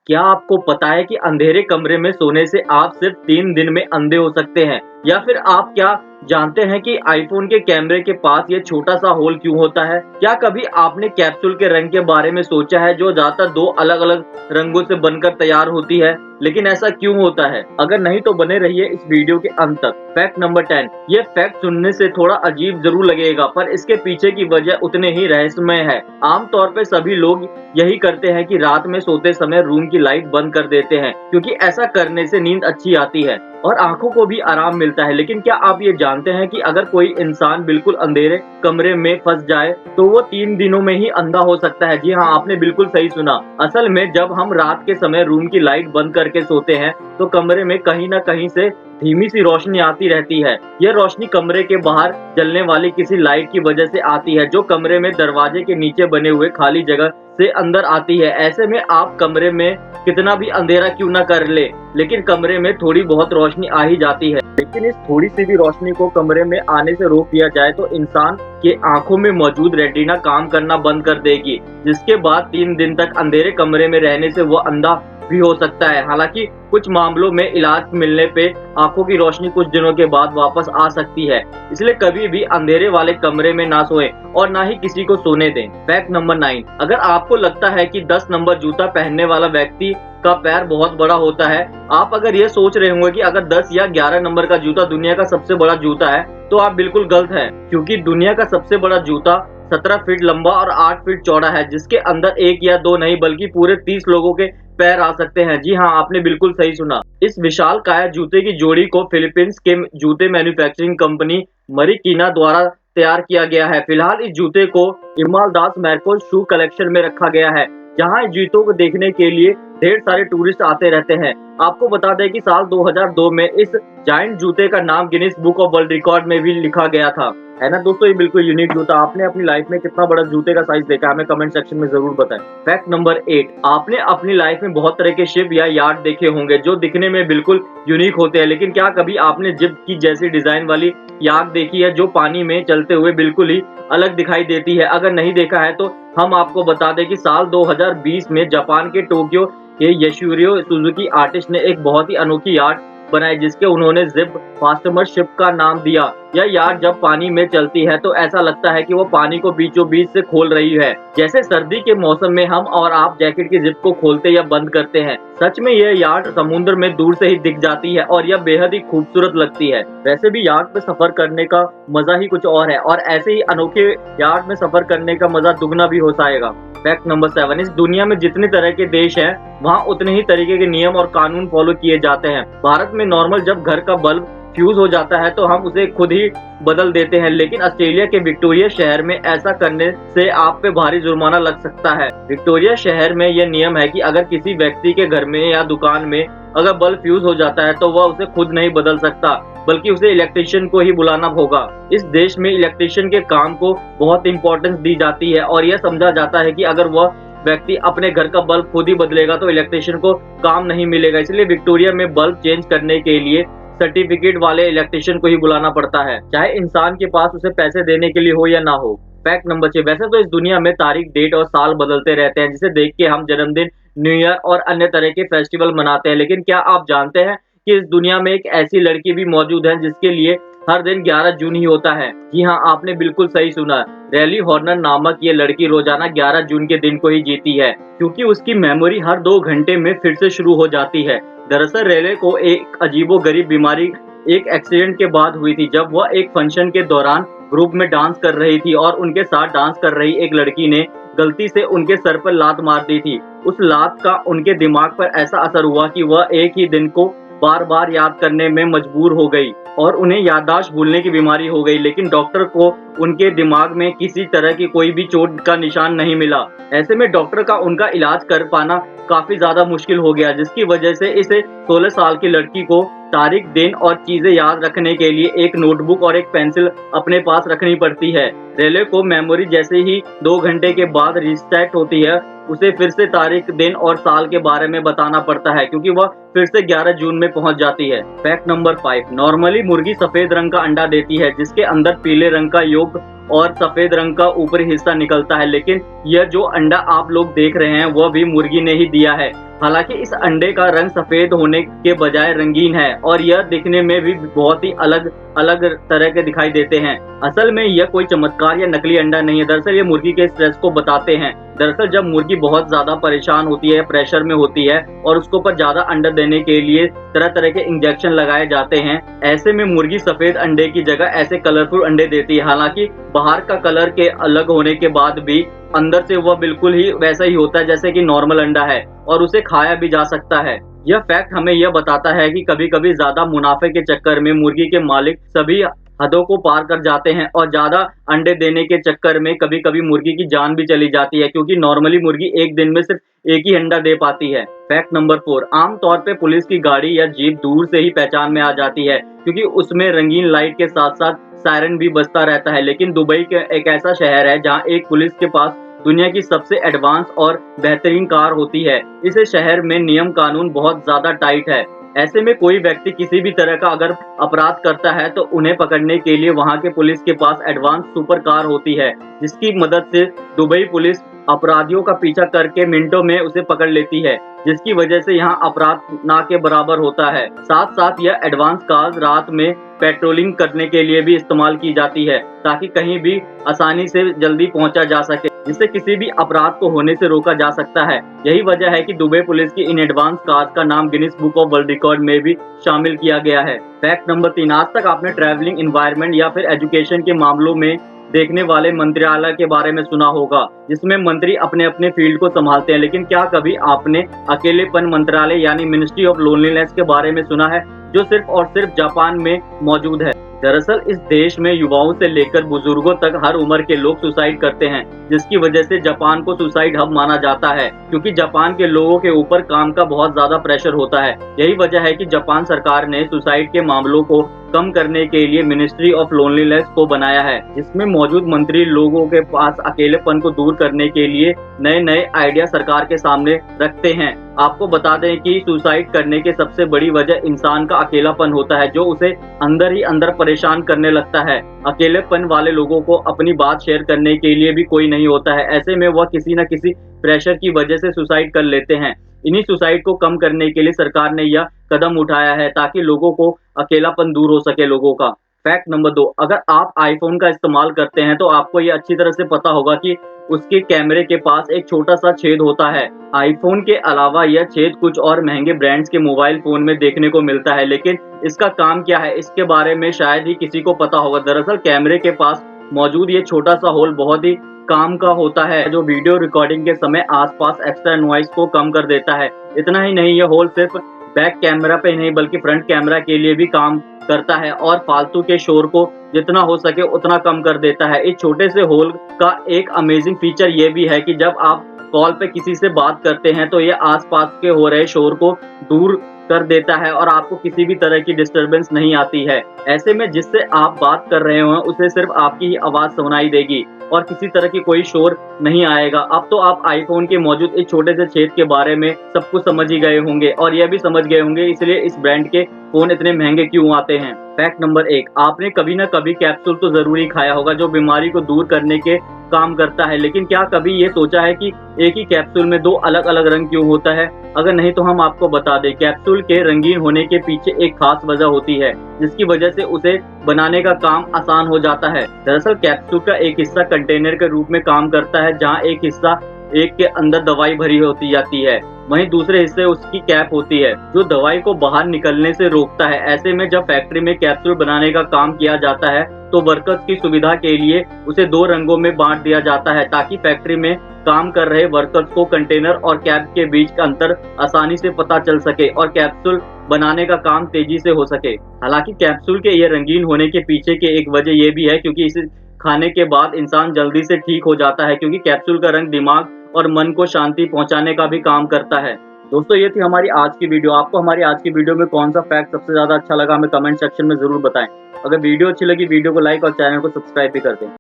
क्या आपको पता है कि अंधेरे कमरे में सोने से आप सिर्फ 3 दिन में अंधे हो सकते हैं? या फिर आप क्या जानते हैं कि आईफ़ोन के कैमरे के पास ये छोटा-सा होल क्यों होता है? क्या कभी आपने कैप्सूल के रंग के बारे में सोचा है जो ज़्यादातर 2 अलग-अलग रंगों से बनकर तैयार होती है? लेकिन ऐसा क्यों होता है? अगर नहीं तो बने रहिए इस वीडियो के अंत तक। Fact number 10। ये फैक्ट सुनने से थोड़ा अजीब ज़रूर लगेगा, पर इसके पीछे की वजह उतने ही रहस्यमय है। आम तौर पे सभी लोग यही करते हैं कि रात में सोते समय रूम की लाइट बंद कर देते हैं, क्योंकि ऐसा करने से नींद अच्छी आती है और आंखों को भी आराम मिलता है। लेकिन क्या आप ये जानते हैं कि अगर कोई इंसान बिल्कुल अंधेरे कमरे में फंस जाए तो वो 3 दिनों में ही अंधा हो सकता है? जी हाँ, आपने बिल्कुल सही सुना। असल में जब हम रात के समय रूम की लाइट बंद करके सोते हैं तो कमरे में कहीं न कहीं से धीमी सी रोशनी आती रहती है। यह रोशनी कमरे के बाहर जलने वाली किसी लाइट की वजह से आती है, जो कमरे में दरवाजे के नीचे बने हुए खाली जगह से अंदर आती है। ऐसे में आप कमरे में कितना भी अंधेरा क्यों न कर ले, लेकिन कमरे में थोड़ी बहुत रोशनी आ ही जाती है। लेकिन इस थोड़ी सी भी रोशनी को कमरे में आने से रोक दिया जाए तो इंसान के आंखों में मौजूद रेटिना काम करना बंद कर देगी, जिसके बाद 3 दिन तक अंधेरे कमरे में रहने से वो अंधा भी हो सकता है। हालांकि कुछ मामलों में इलाज मिलने पे आंखों की रोशनी कुछ दिनों के बाद वापस आ सकती है। इसलिए कभी भी अंधेरे वाले कमरे में ना सोएं और ना ही किसी को सोने दें। Fact number 9। अगर आपको लगता है कि 10 नंबर जूता पहनने वाला व्यक्ति का पैर बहुत बड़ा होता है, आप अगर ये सोच रहे होंगे कि अगर 10 या 11 नंबर का जूता दुनिया का सबसे बड़ा जूता है, तो आप बिल्कुल गलत हैं, क्योंकि दुनिया का सबसे बड़ा जूता 17 फीट लंबा और 8 फीट चौड़ा है, जिसके अंदर 1 या 2 नहीं बल्कि पूरे 30 लोगों के पैर आ सकते हैं। जी हाँ, आपने बिल्कुल सही सुना। इस विशालकाय जूते की जोड़ी को फिलीपींस के जूते मैन्युफैक्चरिंग कंपनी मरिकीना द्वारा तैयार किया गया है। फिलहाल इस जूते को इमालदास मैर्कोस शू कलेक्शन में रखा गया है, जहां इस जूतों को देखने के लिए ढेर सारे टूरिस्ट आते रहते हैं। आपको बता दें कि साल 2002 में इस जायंट जूते का नाम Guinness book of world record में भी लिखा गया था। है ना दोस्तों, ये बिल्कुल यूनिक जूता। आपने अपनी लाइफ में कितना बड़ा जूते का साइज देखा है, हमें कमेंट सेक्शन में जरूर बताएं। Fact number 8। आपने अपनी लाइफ में बहुत तरह के शिप या यार्ड देखे होंगे जो दिखने में बिल्कुल यूनिक होते हैं, लेकिन क्या कभी आपने जिप की जैसी डिजाइन वाली यार्ड देखी है जो पानी में चलते हुए बिल्कुल ही अलग दिखाई देती है? अगर नहीं देखा है तो हम आपको बता दें कि साल 2020 में जापान के टोक्यो के यशुरियो सुजुकी आर्टिस्ट ने एक बहुत ही अनोखी यार्ड बनाई, जिसके उन्होंने जिप फास्टमर शिप का नाम दिया। यह यार्ड जब पानी में चलती है तो ऐसा लगता है कि वो पानी को बीचों बीच से खोल रही है, जैसे सर्दी के मौसम में हम और आप जैकेट की जिप को खोलते या बंद करते हैं। सच में यह यार्ड समुद्र में दूर से ही दिख जाती है और यह बेहद ही खूबसूरत लगती है। वैसे भी यार्ड पे सफर करने का मजा ही कुछ और है, और ऐसे ही अनोखे यार्ड में सफर करने का मजा दुगना भी हो जाएगा। Fact number 7। इस दुनिया में जितने तरह के देश हैं, वहाँ उतने ही तरीके के नियम और कानून फॉलो किए जाते हैं। भारत में नॉर्मल जब घर का बल्ब फ्यूज हो जाता है तो हम उसे खुद ही बदल देते हैं, लेकिन ऑस्ट्रेलिया के विक्टोरिया शहर में ऐसा करने से आप पे भारी जुर्माना लग सकता है। विक्टोरिया शहर में यह नियम है कि अगर किसी व्यक्ति के घर में या दुकान में अगर बल्ब फ्यूज हो जाता है तो वह उसे खुद नहीं बदल सकता, बल्कि उसे इलेक्ट्रिशियन को ही बुलाना होगा। इस देश में इलेक्ट्रिशियन के काम को बहुत इंपॉर्टेंस दी जाती है और यह समझा जाता है कि अगर वह व्यक्ति अपने घर का बल्ब खुद ही बदलेगा तो इलेक्ट्रिशियन को काम नहीं मिलेगा। इसलिए विक्टोरिया में बल्ब चेंज करने के लिए सर्टिफिकेट वाले इलेक्ट्रिशियन को ही बुलाना पड़ता है, चाहे इंसान के पास उसे पैसे देने के लिए हो या ना हो। Fact number 6। वैसे तो इस दुनिया में तारीख, डेट और साल बदलते रहते हैं, जिसे देख के हम जन्मदिन, न्यू ईयर और अन्य तरह के फेस्टिवल मनाते हैं, लेकिन क्या आप जानते हैं कि इस दुनिया में एक ऐसी लड़की भी मौजूद है जिसके लिए हर दिन 11 जून ही होता है? जी हाँ, आपने बिल्कुल सही सुना। रैली हॉर्नर नामक ये लड़की रोजाना 11 जून के दिन को ही जीती है, क्योंकि उसकी मेमोरी हर 2 घंटे में फिर से शुरू हो जाती है। दरअसल रेले को एक अजीबोगरीब बीमारी एक एक्सीडेंट के बाद हुई थी, जब वह एक फंक्शन के दौरान ग्रुप में डांस कर रही थी और उनके साथ डांस कर रही एक लड़की ने गलती से उनके सर पर लात मार दी थी। उस लात का उनके दिमाग पर ऐसा असर हुआ कि वह एक ही दिन को बार बार याद करने में मजबूर हो गई और उन्हें याददाश्त भूलने की बीमारी हो गई। लेकिन डॉक्टर को उनके दिमाग में किसी तरह की कोई भी चोट का निशान नहीं मिला। ऐसे में डॉक्टर का उनका इलाज कर पाना काफी ज्यादा मुश्किल हो गया, जिसकी वजह से इस 16 साल की लड़की को तारीख, दिन और चीजें याद रखने के लिए एक नोटबुक और एक पेंसिल अपने पास रखनी पड़ती है। रेले को मेमोरी जैसे ही 2 घंटे के बाद रिसेट होती है, उसे फिर से तारीख, दिन और साल के बारे में बताना पड़ता है क्योंकि वह फिर से 11 जून में पहुंच जाती है। फैक्ट नंबर 5, नॉर्मली मुर्गी सफेद रंग का अंडा देती है जिसके अंदर पीले रंग का योग और सफेद रंग का ऊपरी हिस्सा निकलता है, लेकिन यह जो अंडा आप लोग देख रहे हैं वह भी मुर्गी ने ही दिया है। हालांकि इस अंडे का रंग सफेद होने के बजाय रंगीन है और यह दिखने में भी बहुत ही अलग अलग तरह के दिखाई देते हैं। असल में यह कोई चमत्कार या नकली अंडा नहीं है, दरअसल ये मुर्गी के स्ट्रेस को बताते हैं। दरअसल जब मुर्गी बहुत ज्यादा परेशान होती है, प्रेशर में होती है और उसको पर ज्यादा अंडा देने के लिए तरह तरह के इंजेक्शन लगाए जाते हैं, ऐसे में मुर्गी सफेद अंडे की जगह ऐसे कलरफुल अंडे देती है। हालांकि बाहर का कलर के अलग होने के बाद भी अंदर से वह बिल्कुल ही वैसा ही होता है जैसे कि नॉर्मल अंडा है और उसे खाया भी जा सकता है। यह फैक्ट हमें यह बताता है कि कभी कभी ज्यादा मुनाफे के चक्कर में मुर्गी के मालिक सभी हदों को पार कर जाते हैं और ज्यादा अंडे देने के चक्कर में कभी कभी मुर्गी की जान भी चली जाती है क्योंकि नॉर्मली मुर्गी एक दिन में सिर्फ एक ही अंडा दे पाती है। फैक्ट नंबर 4, आमतौर पे पुलिस की गाड़ी या जीप दूर से ही पहचान में आ जाती है क्योंकि उसमें रंगीन लाइट के साथ साथ सायरन भी बजता रहता है। लेकिन दुबई एक ऐसा शहर है जहाँ एक पुलिस के पास दुनिया की सबसे एडवांस और बेहतरीन कार होती है। इस शहर में नियम कानून बहुत ज्यादा टाइट है। ऐसे में कोई व्यक्ति किसी भी तरह का अगर अपराध करता है तो उन्हें पकड़ने के लिए वहां के पुलिस के पास एडवांस सुपर कार होती है जिसकी मदद से दुबई पुलिस अपराधियों का पीछा करके मिनटों में उसे पकड़ लेती है, जिसकी वजह से यहाँ अपराध ना के बराबर होता है। साथ साथ यह एडवांस कार्स रात में पेट्रोलिंग करने के लिए भी इस्तेमाल की जाती है ताकि कहीं भी आसानी से जल्दी पहुंचा जा सके, जिससे किसी भी अपराध को होने से रोका जा सकता है। यही वजह है कि दुबई पुलिस की इन एडवांस कार्स का नाम Guinness book of world record में भी शामिल किया गया है। फैक्ट नंबर 3, आज तक आपने ट्रैवलिंग, एनवायरनमेंट या फिर एजुकेशन के मामलों में देखने वाले मंत्रालय के बारे में सुना होगा जिसमें मंत्री अपने अपने फील्ड को संभालते हैं, लेकिन क्या कभी आपने अकेलेपन मंत्रालय यानी मिनिस्ट्री ऑफ लोनलीनेस के बारे में सुना है जो सिर्फ और सिर्फ जापान में मौजूद है। दरअसल इस देश में युवाओं से लेकर बुजुर्गों तक हर उम्र के लोग सुसाइड करते हैं, जिसकी वजह से जापान को सुसाइड हब माना जाता है क्योंकि जापान के लोगों के ऊपर काम का बहुत ज्यादा प्रेशर होता है। यही वजह है कि जापान सरकार ने सुसाइड के मामलों को कम करने के लिए मिनिस्ट्री ऑफ लोनलीनेस को बनाया है, जिसमें मौजूद मंत्री लोगों के पास अकेलेपन को दूर करने के लिए नए नए आइडिया सरकार के सामने रखते हैं। आपको बता दें कि सुसाइड करने के सबसे बड़ी वजह इंसान का अकेलापन होता है जो उसे अंदर ही अंदर परेशान करने लगता है। अकेलेपन वाले लोगों को अपनी बात शेयर करने के लिए भी कोई नहीं होता है, ऐसे में वह किसी न किसी प्रेशर की वजह से सुसाइड कर लेते हैं। इन्हीं सुसाइड को कम करने के लिए सरकार ने यह कदम उठाया है ताकि लोगों को अकेलापन दूर हो सके लोगों का। फैक्ट नंबर 2, अगर आप आईफोन का इस्तेमाल करते हैं तो आपको यह अच्छी तरह से पता होगा कि उसके कैमरे के पास एक छोटा सा छेद होता है। आईफोन के अलावा यह छेद कुछ और महंगे ब्रांड्स के मोबाइल फोन में देखने को मिलता है, लेकिन इसका काम क्या है इसके बारे में शायद ही किसी को पता होगा। दरअसल कैमरे के पास मौजूद ये छोटा सा होल बहुत ही काम का होता है जो वीडियो रिकॉर्डिंग के समय आसपास एक्स्ट्रा नॉइस को कम कर देता है। इतना ही नहीं, यह होल सिर्फ बैक कैमरा पे नहीं बल्कि फ्रंट कैमरा के लिए भी काम करता है और फालतू के शोर को जितना हो सके उतना कम कर देता है। इस छोटे से होल का एक अमेजिंग फीचर ये भी है कि जब आप कॉल पे किसी से बात करते हैं तो ये आसपास के हो रहे शोर को दूर कर देता है और आपको किसी भी तरह की डिस्टरबेंस नहीं आती है। ऐसे में जिससे आप बात कर रहे हो उसे सिर्फ आपकी ही आवाज सुनाई देगी और किसी तरह की कोई शोर नहीं आएगा। अब तो आप आईफोन के मौजूद इस छोटे से छेद के बारे में सब कुछ समझ ही गए होंगे और यह भी समझ गए होंगे इसलिए इस ब्रांड के फोन इतने महंगे क्यों आते हैं। फैक्ट नंबर 1, आपने कभी ना कभी कैप्सूल तो जरूर ही खाया होगा जो बीमारी को दूर करने के काम करता है, लेकिन क्या कभी ये सोचा है कि एक ही कैप्सूल में 2 अलग अलग रंग क्यों होता है? अगर नहीं तो हम आपको बता दें, कैप्सूल के रंगीन होने के पीछे एक खास वजह होती है जिसकी वजह से उसे बनाने का काम आसान हो जाता है। दरअसल कैप्सूल का एक हिस्सा कंटेनर के रूप में काम करता है जहाँ एक हिस्सा एक के अंदर दवाई भरी होती जाती है, वहीं दूसरे हिस्से उसकी कैप होती है जो दवाई को बाहर निकलने से रोकता है। ऐसे में जब फैक्ट्री में कैप्सूल बनाने का काम किया जाता है तो वर्कर्स की सुविधा के लिए उसे 2 रंगों में बांट दिया जाता है ताकि फैक्ट्री में काम कर रहे वर्कर्स को कंटेनर और कैप के बीच का अंतर आसानी से पता चल सके और कैप्सूल बनाने का काम तेजी से हो सके। हालांकि कैप्सूल के ये रंगीन होने के पीछे के एक वजह ये भी है क्योंकि इसे खाने के बाद इंसान जल्दी से ठीक हो जाता है, क्योंकि कैप्सूल का रंग दिमाग और मन को शांति पहुंचाने का भी काम करता है। दोस्तों ये थी हमारी आज की वीडियो। आपको हमारी आज की वीडियो में कौन सा फैक्ट सबसे ज्यादा अच्छा लगा हमें कमेंट सेक्शन में जरूर बताएं। अगर वीडियो अच्छी लगी वीडियो को लाइक और चैनल को सब्सक्राइब भी कर दें।